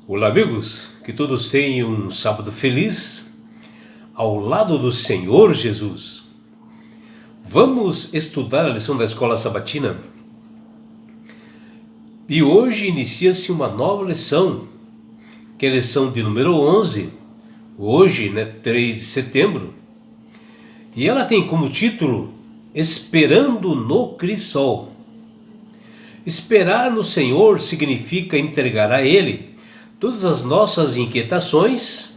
Olá, amigos, que todos tenham um sábado feliz ao lado do Senhor Jesus. Vamos estudar a lição da Escola Sabatina e hoje inicia-se uma nova lição, que é a lição de número 11, hoje, 3 de setembro, e ela tem como título Esperando no Crisol. Esperar no Senhor significa entregar a Ele todas as nossas inquietações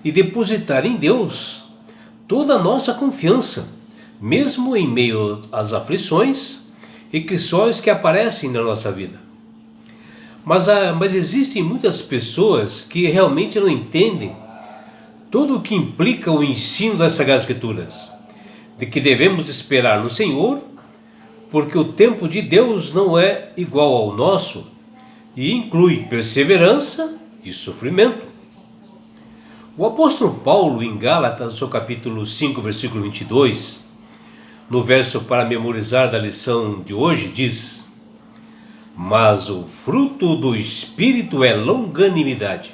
e depositar em Deus toda a nossa confiança, mesmo em meio às aflições e crisóis que aparecem na nossa vida. Mas existem muitas pessoas que realmente não entendem tudo o que implica o ensino das Sagradas Escrituras, de que devemos esperar no Senhor, porque o tempo de Deus não é igual ao nosso e inclui perseverança e sofrimento. O apóstolo Paulo, em Gálatas, no seu capítulo 5, versículo 22, no verso para memorizar da lição de hoje, diz: mas o fruto do Espírito é longanimidade.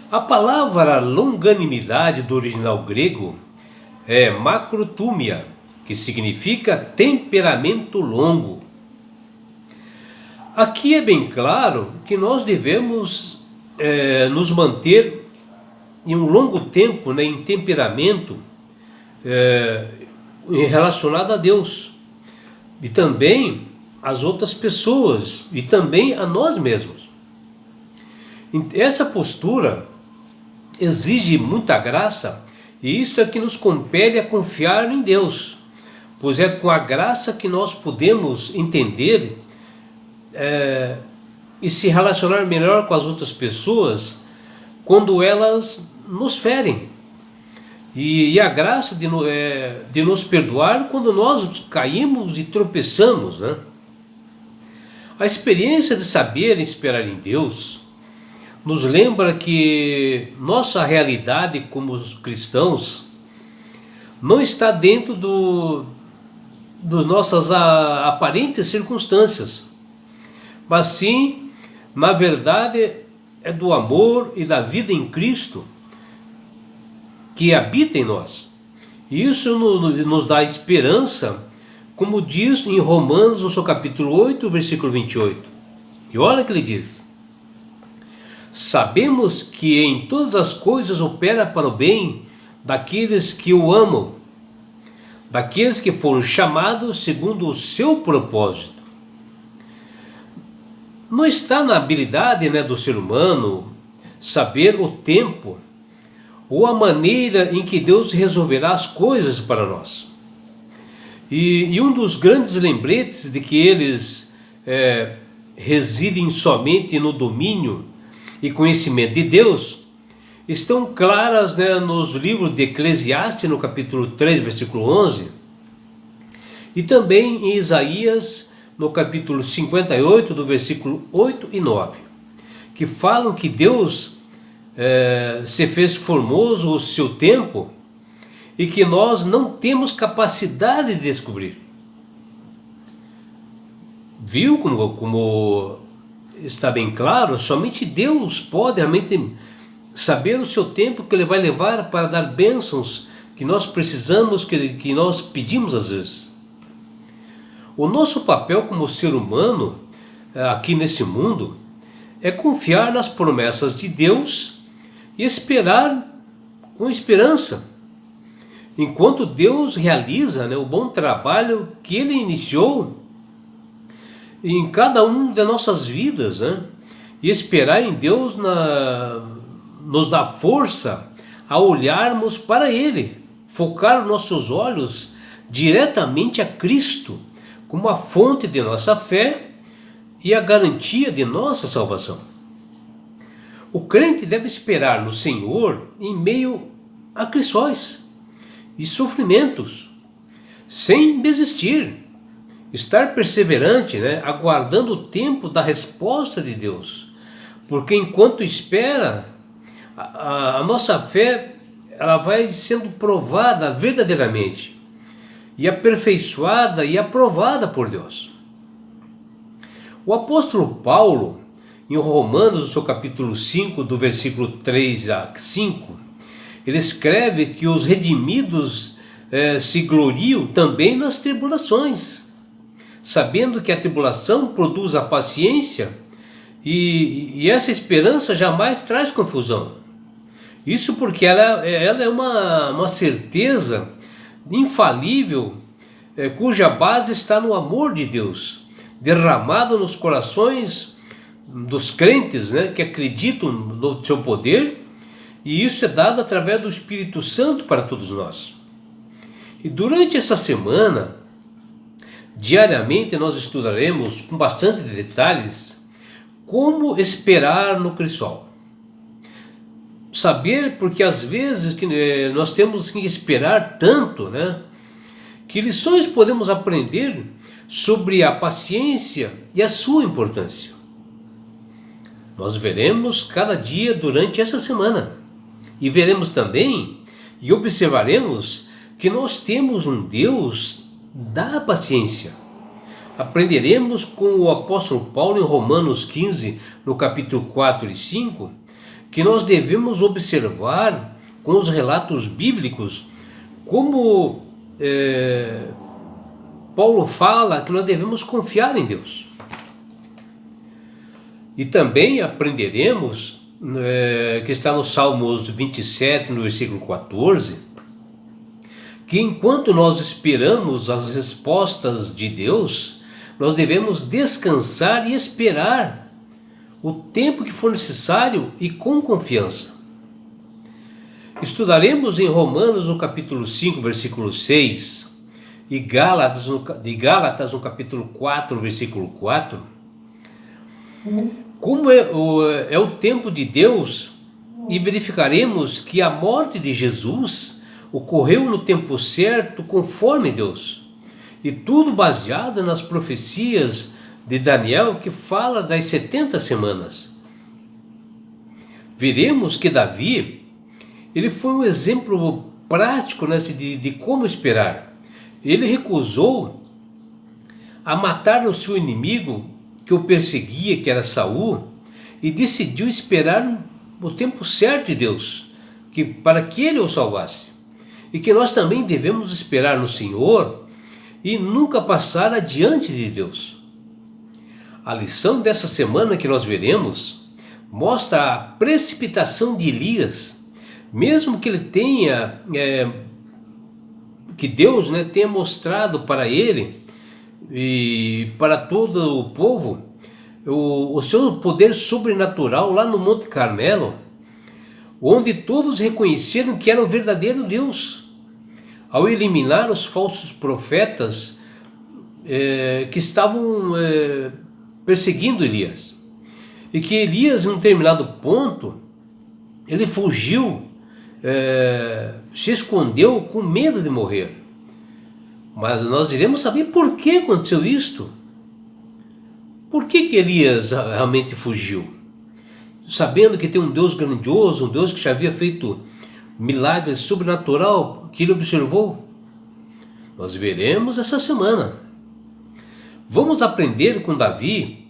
A palavra longanimidade do original grego é macrotumia, que significa temperamento longo. Aqui é bem claro que nós devemos nos manter em um longo tempo, em temperamento relacionado a Deus e também às outras pessoas e também a nós mesmos. Essa postura exige muita graça e isso é que nos compele a confiar em Deus, pois é com a graça que nós podemos entender e se relacionar melhor com as outras pessoas quando elas nos ferem. E a graça de nos perdoar quando nós caímos e tropeçamos. A experiência de saber esperar em Deus nos lembra que nossa realidade como cristãos não está dentro das nossas aparentes circunstâncias, mas sim, na verdade, é do amor e da vida em Cristo que habita em nós. E isso nos dá esperança, como diz em Romanos, no seu capítulo 8, versículo 28. E olha o que ele diz: sabemos que em todas as coisas opera para o bem daqueles que o amam, daqueles que foram chamados segundo o seu propósito. Não está na habilidade do ser humano saber o tempo ou a maneira em que Deus resolverá as coisas para nós. E um dos grandes lembretes de que eles residem somente no domínio e conhecimento de Deus estão claras nos livros de Eclesiastes, no capítulo 3, versículo 11, e também em Isaías, no capítulo 58, do versículo 8 e 9, que falam que Deus se fez formoso o seu tempo e que nós não temos capacidade de descobrir. Viu como está bem claro? Somente Deus pode realmente saber o seu tempo que Ele vai levar para dar bênçãos que nós precisamos, que nós pedimos às vezes. O nosso papel como ser humano aqui nesse mundo é confiar nas promessas de Deus e esperar com esperança, enquanto Deus realiza o bom trabalho que Ele iniciou em cada uma das nossas vidas. E esperar em Deus nos dá força a olharmos para Ele, focar nossos olhos diretamente a Cristo, como a fonte de nossa fé e a garantia de nossa salvação. O crente deve esperar no Senhor em meio a crisóis e sofrimentos, sem desistir, estar perseverante, aguardando o tempo da resposta de Deus, porque enquanto espera, a nossa fé ela vai sendo provada verdadeiramente e aperfeiçoada e aprovada por Deus. O apóstolo Paulo, em Romanos, no seu capítulo 5, do versículo 3 a 5, ele escreve que os redimidos se gloriam também nas tribulações, sabendo que a tribulação produz a paciência e essa esperança jamais traz confusão. Isso porque ela é uma certeza infalível, cuja base está no amor de Deus, derramado nos corações dos crentes, que acreditam no seu poder, e isso é dado através do Espírito Santo para todos nós. E durante essa semana, diariamente nós estudaremos com bastante detalhes como esperar no crisol. Saber, porque às vezes nós temos que esperar tanto, que lições podemos aprender sobre a paciência e a sua importância. Nós veremos cada dia durante essa semana e veremos também e observaremos que nós temos um Deus da paciência. Aprenderemos com o apóstolo Paulo em Romanos 15, no capítulo 4 e 5, que nós devemos observar com os relatos bíblicos como Paulo fala que nós devemos confiar em Deus. E também aprenderemos, que está no Salmos 27, no versículo 14, que enquanto nós esperamos as respostas de Deus, nós devemos descansar e esperar o tempo que for necessário e com confiança. Estudaremos em Romanos no capítulo 5, versículo 6, e Gálatas no capítulo 4, versículo 4, como é o tempo de Deus, e verificaremos que a morte de Jesus ocorreu no tempo certo, conforme Deus, e tudo baseado nas profecias de Daniel, que fala das 70 semanas. Veremos que Davi, ele foi um exemplo prático de como esperar. Ele recusou a matar o seu inimigo que o perseguia, que era Saul, e decidiu esperar o tempo certo de Deus, para que ele o salvasse. E que nós também devemos esperar no Senhor e nunca passar adiante de Deus. A lição dessa semana que nós veremos mostra a precipitação de Elias, mesmo que ele tenha, que Deus tenha mostrado para ele e para todo o povo o seu poder sobrenatural lá no Monte Carmelo, onde todos reconheceram que era o verdadeiro Deus, ao eliminar os falsos profetas que estavam perseguindo Elias. E que Elias, em um determinado ponto, ele fugiu, se escondeu com medo de morrer. Mas nós iremos saber por que aconteceu isto. Por que Elias realmente fugiu? Sabendo que tem um Deus grandioso, um Deus que já havia feito milagres sobrenatural que ele observou. Nós veremos essa semana. Vamos aprender com Davi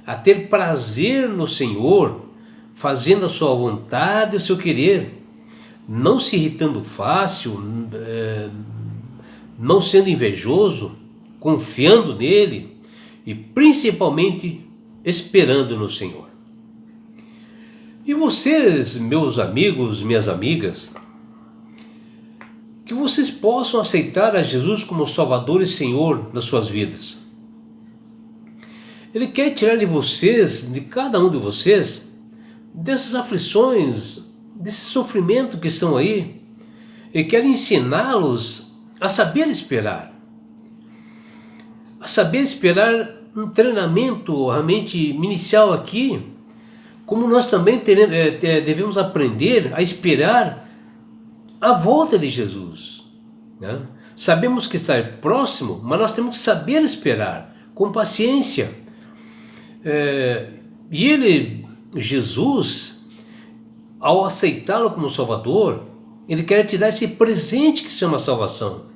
a ter prazer no Senhor, fazendo a sua vontade e o seu querer, não se irritando fácil, não sendo invejoso, confiando nele e principalmente esperando no Senhor. E vocês, meus amigos, minhas amigas, que vocês possam aceitar a Jesus como Salvador e Senhor nas suas vidas. Ele quer tirar de vocês, de cada um de vocês, dessas aflições, desse sofrimento que estão aí. Ele quer ensiná-los a saber esperar. A saber esperar um treinamento realmente inicial aqui, como nós também devemos aprender a esperar a volta de Jesus. Sabemos que está próximo, mas nós temos que saber esperar, com paciência. E ele, Jesus, ao aceitá-lo como Salvador, ele quer te dar esse presente que se chama salvação.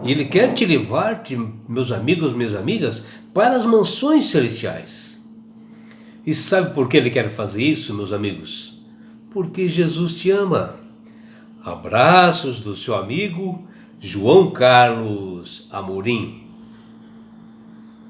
E ele quer te levar, meus amigos, minhas amigas, para as mansões celestiais. E sabe por que ele quer fazer isso, meus amigos? Porque Jesus te ama. Abraços do seu amigo João Carlos Amorim.